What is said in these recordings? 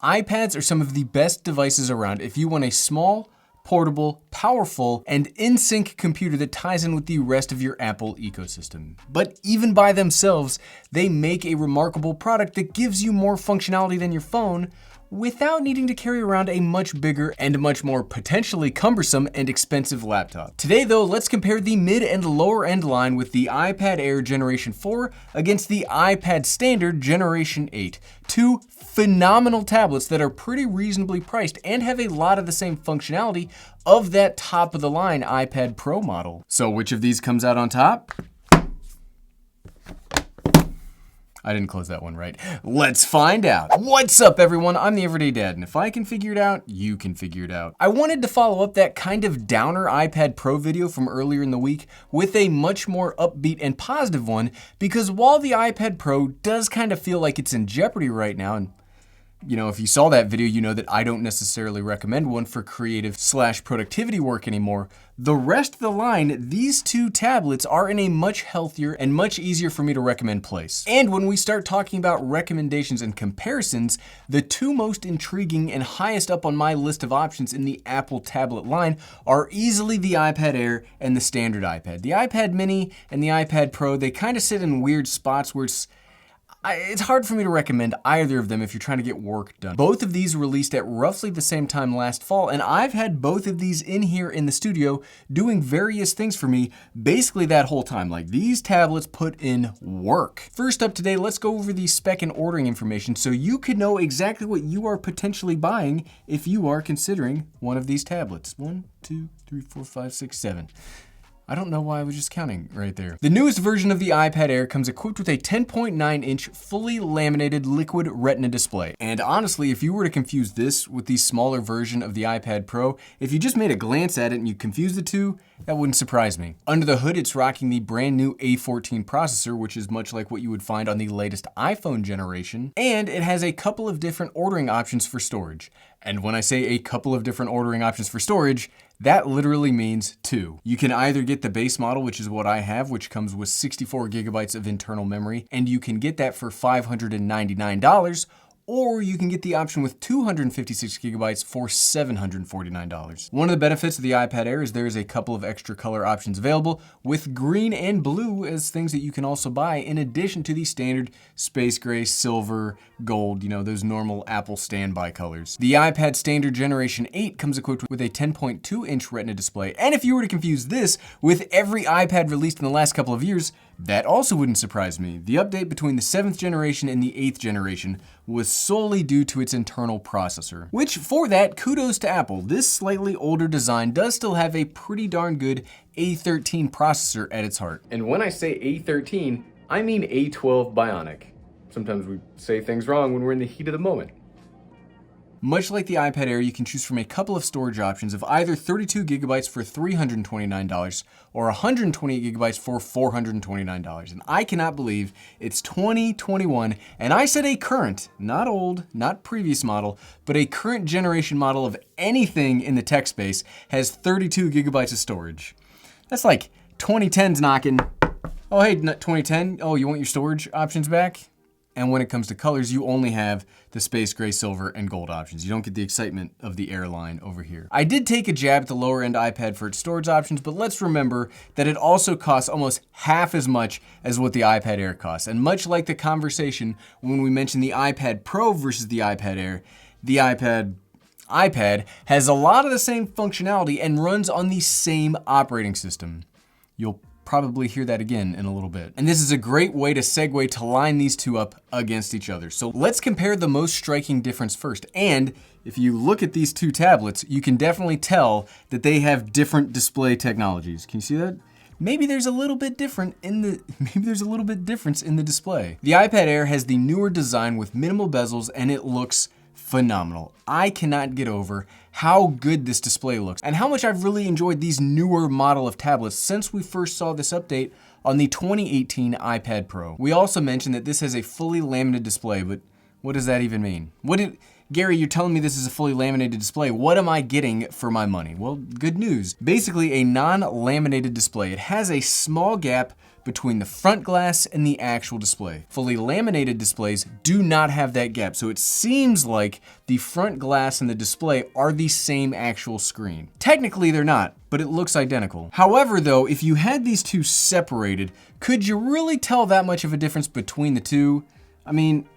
iPads are some of the best devices around if you want a small, portable, powerful, and in-sync computer that ties in with the rest of your Apple ecosystem. But even by themselves, they make a remarkable product that gives you more functionality than your phone without needing to carry around a much bigger and much more potentially cumbersome and expensive laptop. Today though, let's compare the mid and lower end line with the iPad Air Generation 4 against the iPad Standard Generation 8. Two phenomenal tablets that are pretty reasonably priced and have a lot of the same functionality of that top of the line iPad Pro model. So which of these comes out on top? I didn't close that one right. Let's find out. What's up everyone? I'm the Everyday Dad, and if I can figure it out, you can figure it out. I wanted to follow up that kind of downer iPad Pro video from earlier in the week with a much more upbeat and positive one, because while the iPad Pro does kind of feel like it's in jeopardy right now, and you know, if you saw that video, you know that I don't necessarily recommend one for creative/productivity work anymore. The rest of the line, these two tablets are in a much healthier and much easier for me to recommend place. And when we start talking about recommendations and comparisons, the two most intriguing and highest up on my list of options in the Apple tablet line are easily the iPad Air and the standard iPad. The iPad Mini and the iPad Pro, they kind of sit in weird spots where it's hard for me to recommend either of them if you're trying to get work done. Both of these released at roughly the same time last fall, and I've had both of these in here in the studio doing various things for me basically that whole time. Like, these tablets put in work. First up today, let's go over the spec and ordering information so you can know exactly what you are potentially buying if you are considering one of these tablets. 1, 2, 3, 4, 5, 6, 7. I don't know why I was just counting right there. The newest version of the iPad Air comes equipped with a 10.9-inch fully laminated liquid retina display. And honestly, if you were to confuse this with the smaller version of the iPad Pro, if you just made a glance at it and you confused the two, that wouldn't surprise me. Under the hood, it's rocking the brand new A14 processor, which is much like what you would find on the latest iPhone generation. And it has a couple of different ordering options for storage. And when I say a couple of different ordering options for storage, that literally means two. You can either get the base model, which is what I have, which comes with 64 gigabytes of internal memory, and you can get that for $599, or you can get the option with 256 gigabytes for $749. One of the benefits of the iPad Air is there is a couple of extra color options available, with green and blue as things that you can also buy in addition to the standard space gray, silver, gold, you know, those normal Apple standby colors. The iPad Standard Generation 8 comes equipped with a 10.2-inch Retina display, and if you were to confuse this with every iPad released in the last couple of years, that also wouldn't surprise me. The update between the 7th generation and the 8th generation was solely due to its internal processor. Which, for that, kudos to Apple. This slightly older design does still have a pretty darn good A13 processor at its heart. And when I say A13, I mean A12 Bionic. Sometimes we say things wrong when we're in the heat of the moment. Much like the iPad Air, you can choose from a couple of storage options of either 32 gigabytes for $329 or 128 gigabytes for $429. And I cannot believe it's 2021, and I said a current, not old, not previous model, but a current generation model of anything in the tech space has 32 gigabytes of storage. That's like 2010's knocking. Oh, hey, 2010, oh, you want your storage options back? And when it comes to colors, you only have the space gray, silver, and gold options. You don't get the excitement of the Airline over here. I did take a jab at the lower end iPad for its storage options, but let's remember that it also costs almost half as much as what the iPad Air costs. And much like the conversation when we mentioned the iPad Pro versus the iPad Air, the iPad has a lot of the same functionality and runs on the same operating system. You'll probably hear that again in a little bit. And this is a great way to segue to line these two up against each other. So let's compare the most striking difference first. And if you look at these two tablets, you can definitely tell that they have different display technologies. Can you see that? Maybe there's a little bit difference in the display. The iPad Air has the newer design with minimal bezels, and it looks phenomenal. I cannot get over how good this display looks and how much I've really enjoyed these newer model of tablets since we first saw this update on the 2018 iPad Pro. We also mentioned that this has a fully laminated display, but what does that even mean? Gary, you're telling me this is a fully laminated display. What am I getting for my money? Well, good news. Basically a non-laminated display. It has a small gap between the front glass and the actual display. Fully laminated displays do not have that gap, so it seems like the front glass and the display are the same actual screen. Technically they're not, but it looks identical. However though, if you had these two separated, could you really tell that much of a difference between the two? I mean,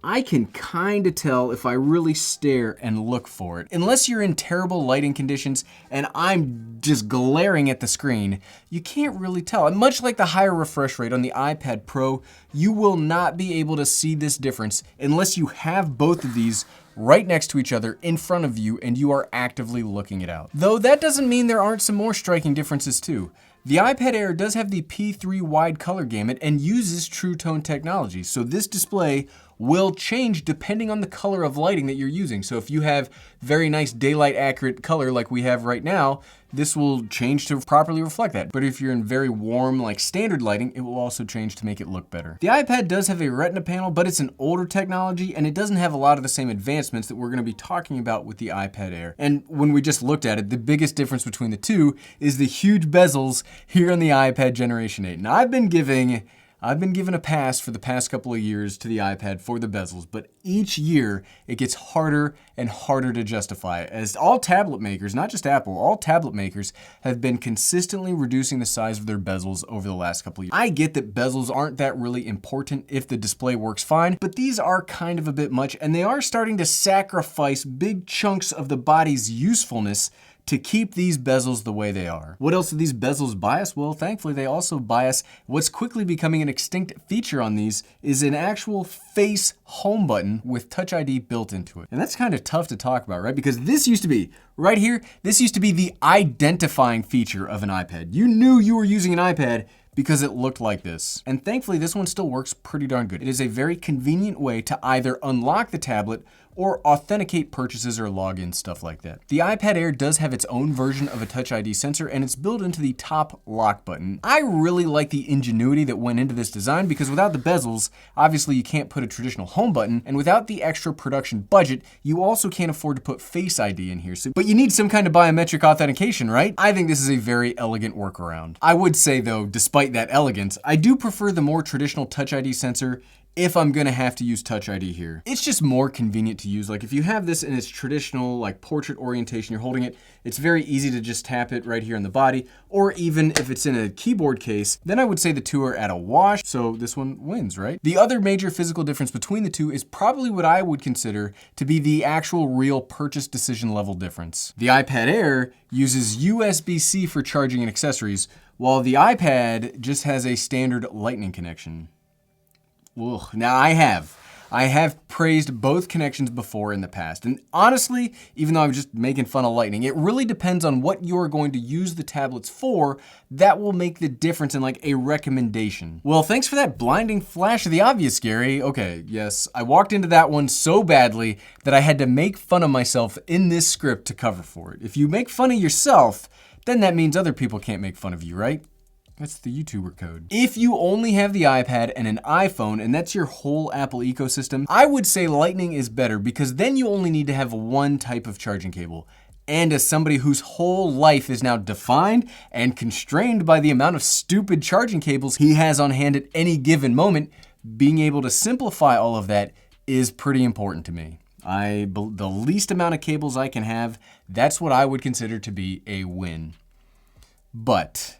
I can kind of tell if I really stare and look for it. Unless you're in terrible lighting conditions and I'm just glaring at the screen, you can't really tell. And much like the higher refresh rate on the iPad Pro, you will not be able to see this difference unless you have both of these right next to each other in front of you and you are actively looking it out. Though that doesn't mean there aren't some more striking differences too. The iPad Air does have the P3 wide color gamut and uses True Tone technology, so this display will change depending on the color of lighting that you're using. So if you have very nice daylight accurate color like we have right now, this will change to properly reflect that. But if you're in very warm, like standard lighting, it will also change to make it look better. The iPad does have a Retina panel, but it's an older technology and it doesn't have a lot of the same advancements that we're gonna be talking about with the iPad Air. And when we just looked at it, the biggest difference between the two is the huge bezels here on the iPad Generation 8. Now I've been given a pass for the past couple of years to the iPad for the bezels, but each year it gets harder and harder to justify, as all tablet makers, not just Apple, all tablet makers have been consistently reducing the size of their bezels over the last couple of years. I get that bezels aren't that really important if the display works fine, but these are kind of a bit much, and they are starting to sacrifice big chunks of the body's usefulness to keep these bezels the way they are. What else do these bezels bias? Well, thankfully they also bias what's quickly becoming an extinct feature on these is an actual face home button with Touch ID built into it. And that's kind of tough to talk about, right? Because this used to be, right here, this used to be the identifying feature of an iPad. You knew you were using an iPad because it looked like this. And thankfully this one still works pretty darn good. It is a very convenient way to either unlock the tablet or authenticate purchases or login, stuff like that. The iPad Air does have its own version of a Touch ID sensor and it's built into the top lock button. I really like the ingenuity that went into this design because without the bezels, obviously you can't put a traditional home button, and without the extra production budget, you also can't afford to put Face ID in here. But you need some kind of biometric authentication, right? I think this is a very elegant workaround. I would say though, despite that elegance, I do prefer the more traditional Touch ID sensor if I'm gonna have to use Touch ID here. It's just more convenient to use. Like if you have this in its traditional like portrait orientation, you're holding it, it's very easy to just tap it right here on the body, or even if it's in a keyboard case, then I would say the two are at a wash, so this one wins, right? The other major physical difference between the two is probably what I would consider to be the actual real purchase decision level difference. The iPad Air uses USB-C for charging and accessories, while the iPad just has a standard Lightning connection. Ugh. Now I have praised both connections before in the past, and honestly, even though I'm just making fun of Lightning, it really depends on what you're going to use the tablets for that will make the difference in like a recommendation. Well, thanks for that blinding flash of the obvious, Gary. Okay, yes, I walked into that one so badly that I had to make fun of myself in this script to cover for it. If you make fun of yourself, then that means other people can't make fun of you, right? That's the YouTuber code. If you only have the iPad and an iPhone, and that's your whole Apple ecosystem, I would say Lightning is better because then you only need to have one type of charging cable. And as somebody whose whole life is now defined and constrained by the amount of stupid charging cables he has on hand at any given moment, being able to simplify all of that is pretty important to me. The least amount of cables I can have, that's what I would consider to be a win. But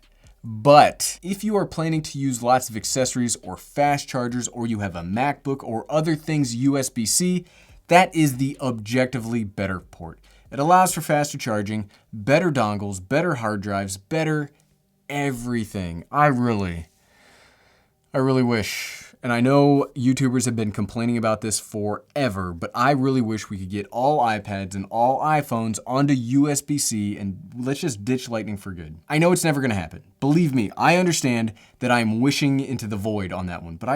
if you are planning to use lots of accessories or fast chargers, or you have a MacBook or other things USB-C, that is the objectively better port. It allows for faster charging, better dongles, better hard drives, better everything. I really wish, and I know YouTubers have been complaining about this forever, but I really wish we could get all iPads and all iPhones onto USB-C and let's just ditch Lightning for good. I know it's never gonna happen. Believe me, I understand that I'm wishing into the void on that one, but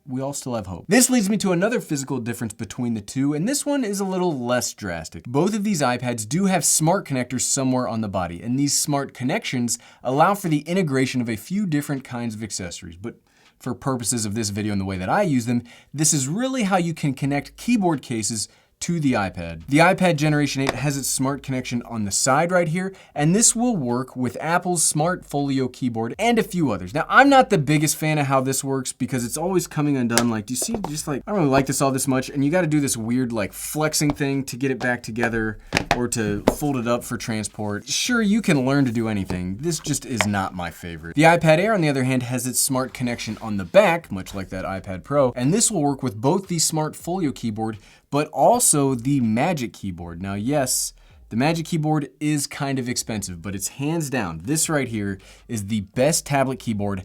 we all still have hope. This leads me to another physical difference between the two, and this one is a little less drastic. Both of these iPads do have smart connectors somewhere on the body, and these smart connections allow for the integration of a few different kinds of accessories, but for purposes of this video and the way that I use them, this is really how you can connect keyboard cases to the iPad. The iPad Generation 8 has its smart connection on the side right here, and this will work with Apple's Smart Folio keyboard and a few others. Now, I'm not the biggest fan of how this works because it's always coming undone. Like, do you see, just like, I don't really like this all this much, and you gotta do this weird like flexing thing to get it back together or to fold it up for transport. Sure, you can learn to do anything. This just is not my favorite. The iPad Air, on the other hand, has its smart connection on the back, much like that iPad Pro, and this will work with both the Smart Folio keyboard but also the Magic Keyboard. Now, yes, the Magic Keyboard is kind of expensive, but it's hands down, this right here is the best tablet keyboard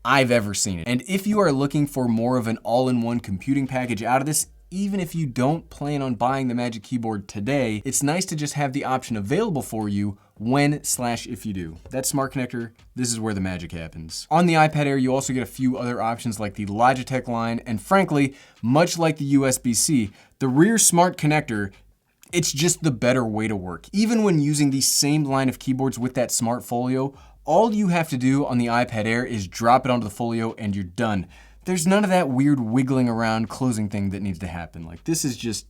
I've ever seen. And if you are looking for more of an all-in-one computing package out of this, even if you don't plan on buying the Magic Keyboard today, it's nice to just have the option available for you when/if you do. That smart connector, this is where the magic happens. On the iPad Air, you also get a few other options like the Logitech line, and frankly, much like the USB-C, the rear smart connector, it's just the better way to work. Even when using the same line of keyboards with that Smart Folio, all you have to do on the iPad Air is drop it onto the Folio and you're done. There's none of that weird wiggling around closing thing that needs to happen. Like, this is just,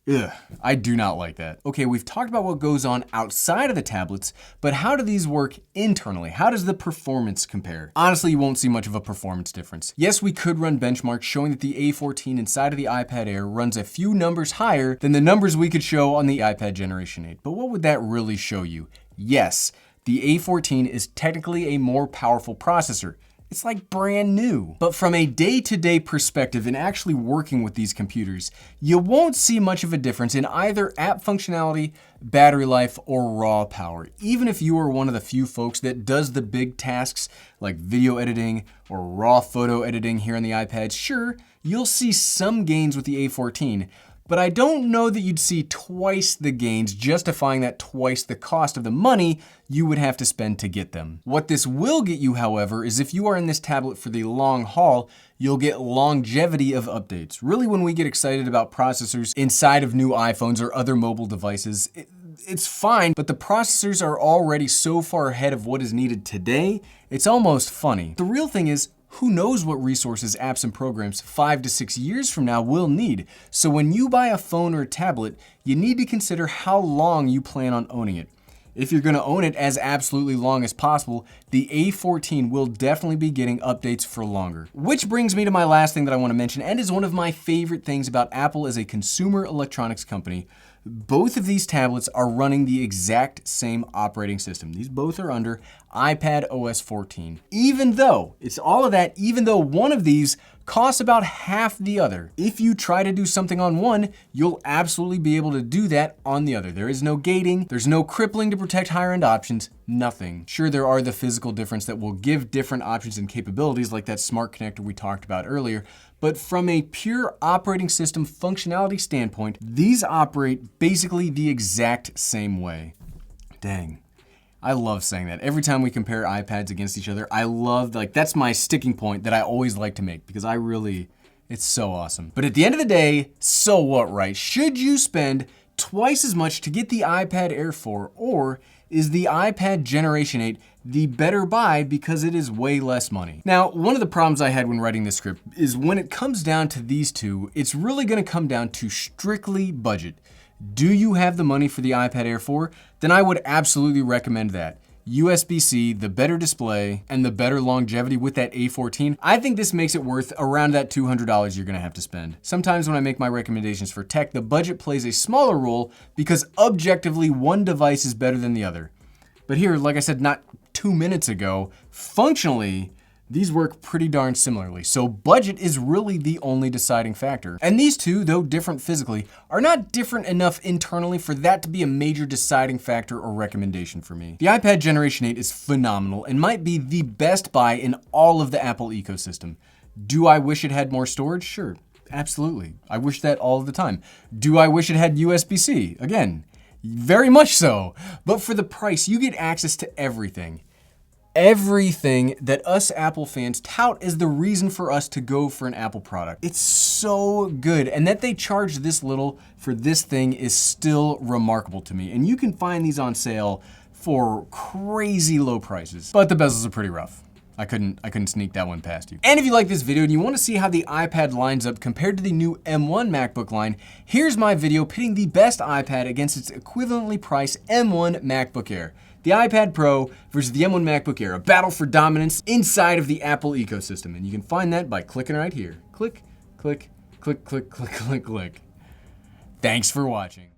ugh, I do not like that. Okay, we've talked about what goes on outside of the tablets, but how do these work internally? How does the performance compare? Honestly, you won't see much of a performance difference. Yes, we could run benchmarks showing that the A14 inside of the iPad Air runs a few numbers higher than the numbers we could show on the iPad Generation 8. But what would that really show you? Yes, the A14 is technically a more powerful processor. It's like brand new. But from a day-to-day perspective in actually working with these computers, you won't see much of a difference in either app functionality, battery life, or raw power. Even if you are one of the few folks that does the big tasks like video editing or raw photo editing here on the iPad, sure, you'll see some gains with the A14, but I don't know that you'd see twice the gains, justifying that twice the cost of the money you would have to spend to get them. What this will get you, however, is if you are in this tablet for the long haul, you'll get longevity of updates. Really, when we get excited about processors inside of new iPhones or other mobile devices, it's fine, but the processors are already so far ahead of what is needed today, it's almost funny. The real thing is, who knows what resources, apps, and programs 5 to 6 years from now will need. So when you buy a phone or a tablet, you need to consider how long you plan on owning it. If you're gonna own it as absolutely long as possible, the A14 will definitely be getting updates for longer. Which brings me to my last thing that I wanna mention, and is one of my favorite things about Apple as a consumer electronics company. Both of these tablets are running the exact same operating system. These both are under iPad OS 14. Even though, it's all of that, even though one of these costs about half the other. If you try to do something on one, you'll absolutely be able to do that on the other. There is no gating, there's no crippling to protect higher end options, nothing. Sure, there are the physical difference that will give different options and capabilities like that smart connector we talked about earlier, but from a pure operating system functionality standpoint, these operate basically the exact same way. Dang. I love saying that. Every time we compare iPads against each other, I love, like, that's my sticking point that I always like to make because it's so awesome. But at the end of the day, so what, right? Should you spend twice as much to get the iPad Air 4, or is the iPad Generation 8 the better buy because it is way less money? Now, one of the problems I had when writing this script is when it comes down to these two, it's really gonna come down to strictly budget. Do you have the money for the iPad Air 4? Then I would absolutely recommend that. USB-C, the better display, and the better longevity with that A14, I think this makes it worth around that $200 you're gonna have to spend. Sometimes when I make my recommendations for tech, the budget plays a smaller role because objectively one device is better than the other. But here, like I said not 2 minutes ago, functionally, these work pretty darn similarly, so budget is really the only deciding factor. And these two, though different physically, are not different enough internally for that to be a major deciding factor or recommendation for me. The iPad Generation 8 is phenomenal and might be the best buy in all of the Apple ecosystem. Do I wish it had more storage? Sure, absolutely. I wish that all the time. Do I wish it had USB-C? Again, very much so. But for the price, you get access to everything. Everything that us Apple fans tout as the reason for us to go for an Apple product. It's so good, and that they charge this little for this thing is still remarkable to me. And you can find these on sale for crazy low prices, but the bezels are pretty rough. I couldn't sneak that one past you. And if you like this video and you want to see how the iPad lines up compared to the new M1 MacBook line, here's my video pitting the best iPad against its equivalently priced M1 MacBook Air. The iPad Pro versus the M1 MacBook Air, a battle for dominance inside of the Apple ecosystem. And you can find that by clicking right here. Click, click, click, click, click, click, click. Thanks for watching.